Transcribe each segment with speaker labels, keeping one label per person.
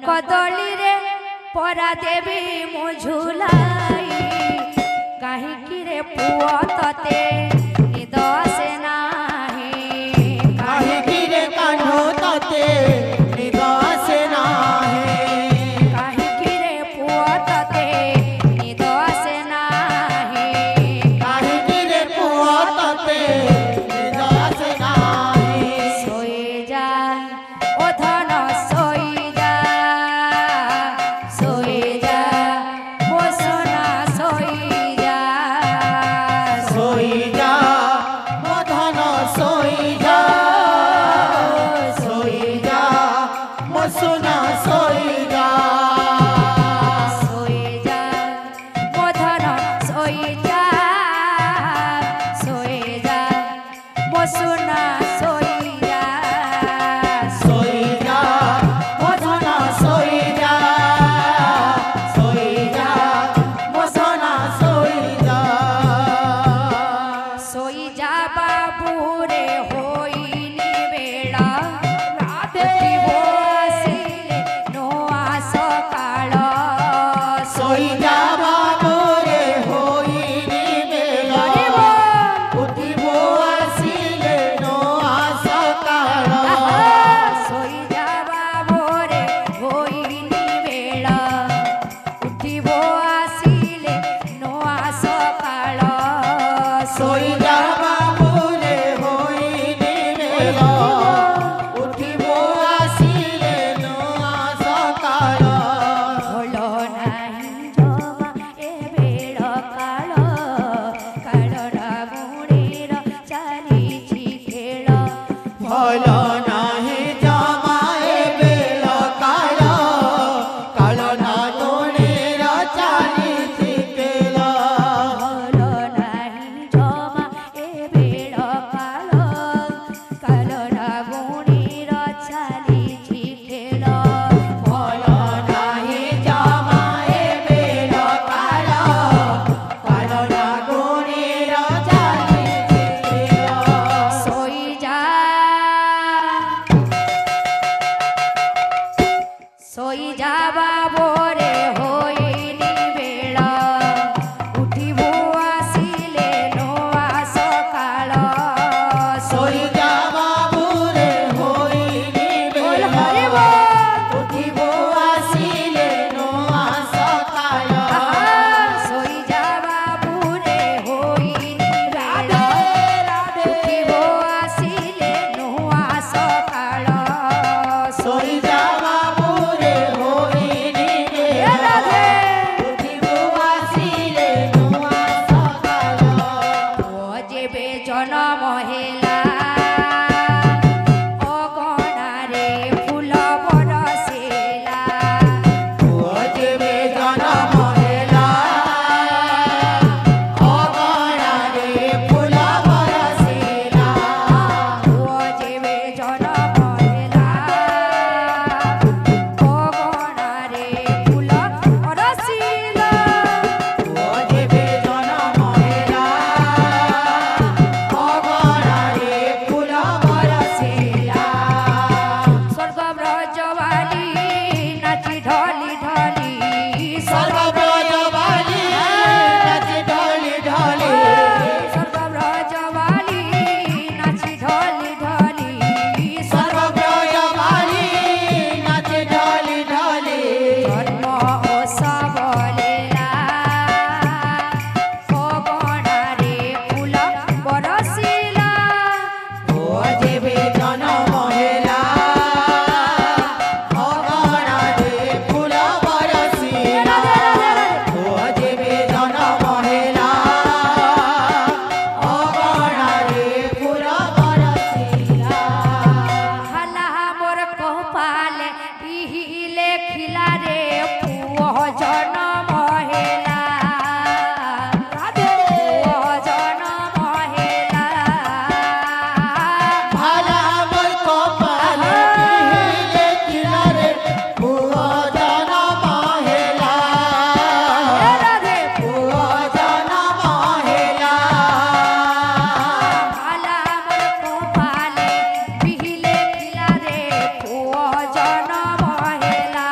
Speaker 1: कदली रे परा देवी मुझुलाई कहीं रे पुआ तते निद से नाही
Speaker 2: कहीं रे कान्हो तते निद से नाही
Speaker 1: कहीं रे पुआ तते निद से नाही
Speaker 2: कहीं रे पुआ तते निद से नाही
Speaker 1: सोए जा ओ धन सोई जा सोए जा वो सोना सोई जा
Speaker 2: सोई जा वो धन सोई जा सोई जा वो सोना सोई जा
Speaker 1: सोए जा वो धन सोई जा सोए जा वो सोना सोई जा
Speaker 2: सोई जा वो धन सोई जा सोई जा वो सोना सोई जा
Speaker 1: सोई जा बाबू रे होइनी बेड़ा राधे वो आसिले नो आस काळ
Speaker 2: सोई जा बाबू रे होइनी बेला उठिबो आसिले नो आस काळ
Speaker 1: सोई जा बाबू रे होइनी बेड़ा उठिबो आसिले नो आस काळ
Speaker 2: सोई जा बाबू रे होइनी बेला उठिबो आसिले नो आस काळ
Speaker 1: भलो नाही जमा ए बेळ काळ काळडा गुणीर चालीची खेळ
Speaker 2: भल नाही जमाए बेल काळ काळ ना दोणेर चालीची केल
Speaker 1: भलो नाही जमा ए बेळ काळ काळडा गुणी সকাল
Speaker 2: সইজা বাবুরে হইনি গে
Speaker 1: রাধে
Speaker 2: উঠিবু আসিলে নুয়া সকাল
Speaker 1: ও যেবে জনম হেলা অগণারে ফুল বরসেলা
Speaker 2: ও যেবে জনম হেলা অগণারে ফুল বরসেলা
Speaker 1: ও যেবে জনম হেলা অগণারে ফুল বরসেলা
Speaker 2: ও যেবে জনম হেলা অগণারে ফুল বরসেলা
Speaker 1: স্বর্গ ব্রজবালী নাচি ঢলি ঢলি
Speaker 2: সর্বব্রজবালী নাচে ঢলে ঢলে
Speaker 1: স্বর্গ ব্রজবালী নাচি ঢলি ঢলি
Speaker 2: সর্বব্রজবালী নাচে ঢলে ঢলে
Speaker 1: জন্ম ও সবলেলা অগণারে ফুল বরসিলা
Speaker 2: ও যেবে জনম হেলা অগণারে ফুল বরসিলা ও যেবে জনম হেলা অগণারে ফুল বরসিলা
Speaker 1: হালা মোর কপালে ইহিলে খিলা রে পুଅ জনম হেলা পুଅ জনম হেলা
Speaker 2: ভালা মোর কপালে পিহিলে খিলারে পুଅ জনম হেলা
Speaker 1: রাধে
Speaker 2: পুଅ জনম হেলা
Speaker 1: ভালা মোর কপালে বিহিলে খিলা রে পুଅ জনম হেলা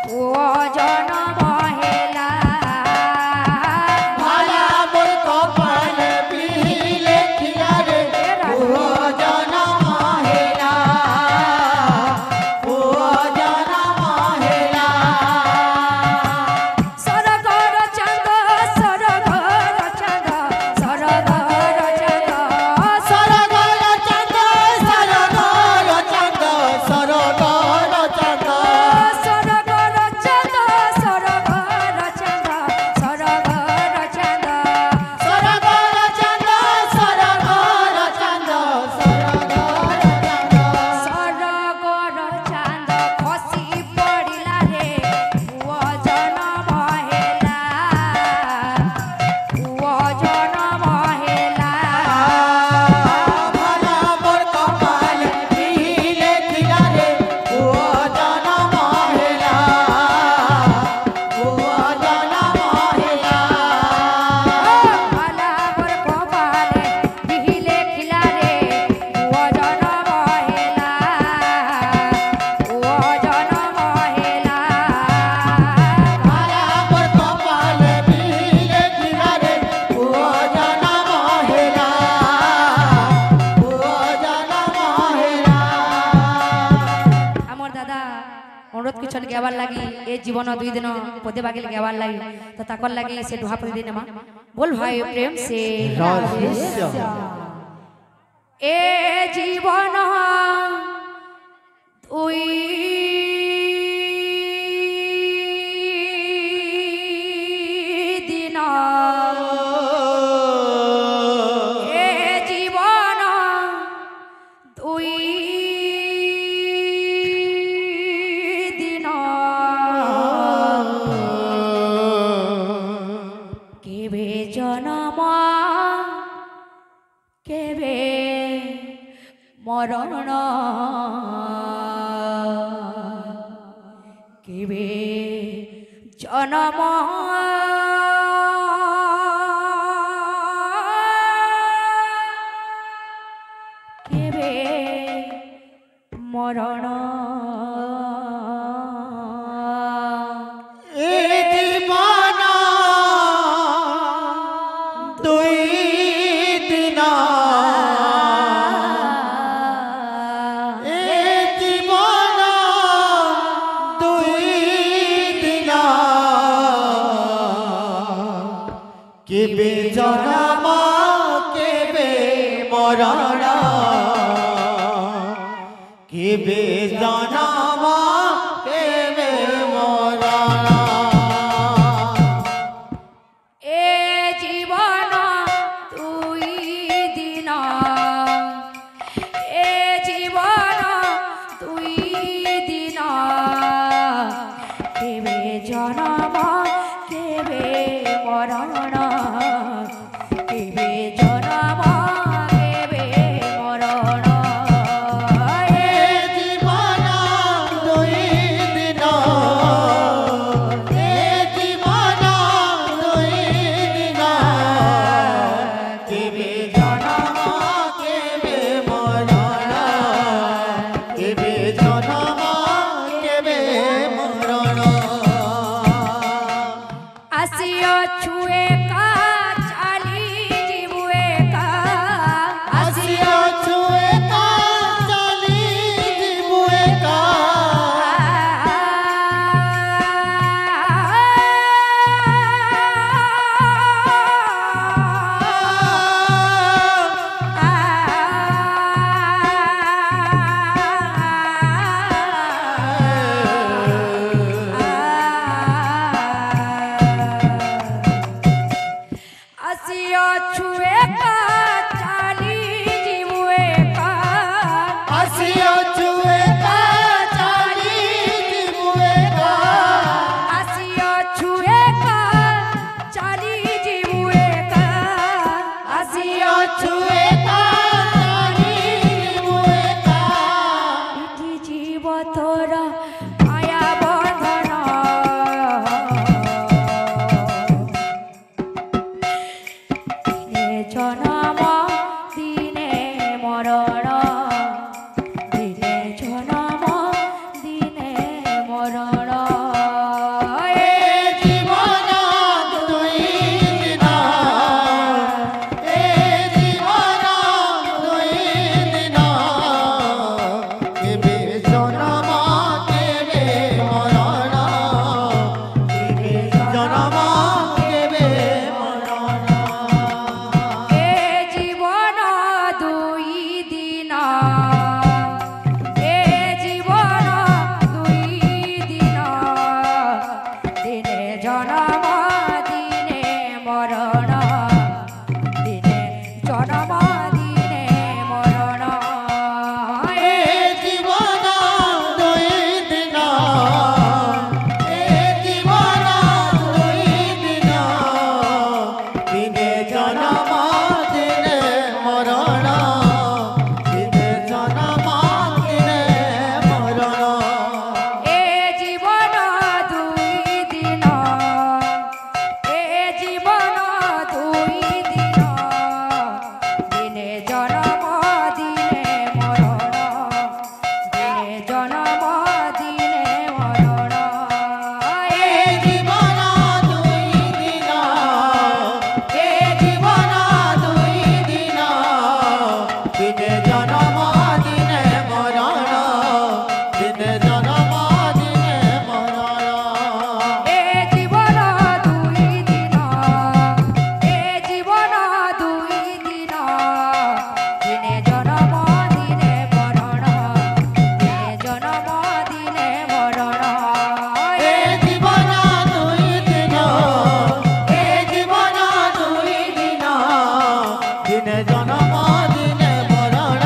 Speaker 1: পুଅ জনম হেলা
Speaker 2: ভালা মোর কপালে পিহিলে খিলারে পুଅ জনম হেলা পুଅ জনম হেলা
Speaker 1: সরগর চাঁদ সরগর চাঁদ সরগর চাঁদ
Speaker 2: সরগর চাঁদ সরগর চাঁদ সরগর চাঁদ
Speaker 1: সরগর চাঁদ সরগর চাঁদ সরগর চাঁদ
Speaker 2: সরগর চাঁদ সরগর চাঁদ সরগর চাঁদ
Speaker 1: সরগর চাঁদ খসি পড়িলা রে পুଅ জনম হেলা পুଅ জনম হেলা
Speaker 2: ভালা মোর কপালে পিহিলে খিলারে পুଅ জনম হেলা পুଅ জনম হেলা
Speaker 1: ভালা মোর কপালে বিহিলে খিলা রে পুଅ জনম হেলা পুଅ জনম হেলা
Speaker 2: ভালা মোর কপালে পিহিলে খিলারে পুଅ জনম হেলা পুଅ জনম হেলা
Speaker 1: আমার দাদা অনুরোধ করছেন গেবার লাগি এ জীবন 2 দিন পদে বাগিল গেবার লাগি তো তাকর লাগি সে দুহা পদে দিন মা बोल भाई प्रेम से এ জীবন তুই দিন এ জীবন তুই দিন কেবে জনম কেবে মরণ কেবে জনম কেবে মরণ
Speaker 2: এ জীবন দুই দিন এ জীবন দুই দিন কেবে জনম কেবে মরণ কেবে জনম কেবে মরণ
Speaker 1: এ জীবন দুই দিন এ জীবন দুই দিন কেবে জনম কেবে মরণ কেবে জনম কেবে মরণ
Speaker 2: এ জীবন দুই দিন এ জীবন দুই দিন কেবে জনম কেবে মরণ কেবে জনম কেবে মরণ
Speaker 1: আসিও ছুয়ে কা চালি জীবুয়ে কা
Speaker 2: আসিও ছুঁয়ে কা চালি জীবুয়ে কা
Speaker 1: আসিও ছুয়ে কা চালি জীবুয়ে কা
Speaker 2: আসিও ছুঁয়ে কা চালি জীবুয়ে কা
Speaker 1: আসিও ছুয়ে কা চালি জীবুয়ে কা আসিও
Speaker 2: ছুঁয়ে কা চালি জীবুয়ে কা
Speaker 1: ইতি জীব তোর মায়া বন্ধন দিনে জনম দিনে মরণ দিনে জনম দিনে মরণ
Speaker 2: এ জীবন দুই দিন এ জীবন দুই দিন কেবে জনম কেবে মরণ কেবে জনম কেবে মরণ
Speaker 1: এ জীবন দুই দিন এ জীবন দুই দিন দিনে জনম দিনে মরণ দিনে জনম দিনে মরণ
Speaker 2: এ জীবন দুই দিন এ জীবন দুই দিন দিনে জনম দিনে মরণ দিনে জনম দিনে মরণ
Speaker 1: এ জীবন দুই দিন এ জীবন দুই দিন দিনে জনম দিনে মরণ দিনে জনম দিনে মরণ
Speaker 2: এ জীবন দুই দিন এ জীবন দুই দিন দিনে জনম দিনে মরণ দিনে জনম দিনে মরণ
Speaker 1: এ জীবন দুই দিন এ জীবন দুই দিন দিনে জনম দিনে মরণ দিনে জনম দিনে মরণ
Speaker 2: এ জীবন দুই দিন এ জীবন দুই দিন দিনে জনম দিনে মরণ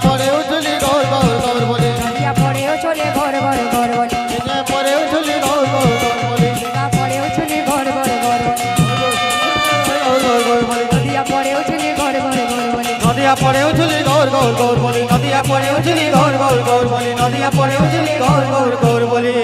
Speaker 2: পরে উঠলি গৌর গৌর গৌর বলে
Speaker 1: নদিয়া পড়েও চলে ঘর ঘর ঘর বলে
Speaker 2: নদিয়া পরে উঠলি গৌর গৌর গৌর বলে
Speaker 1: নদিয়া পড়েও চলে ঘর ঘর ঘর বলে
Speaker 2: গৌর গৌর গৌর বলে
Speaker 1: নদিয়া পড়েও চলে ঘর ঘর ঘর বলে
Speaker 2: নদিয়া পরে উঠলি গৌর গৌর গৌর বলে নদিয়া পরে উঠলি গৌর গৌর গৌর বলে নদিয়া পরে উঠলি গৌর গৌর গৌর বলে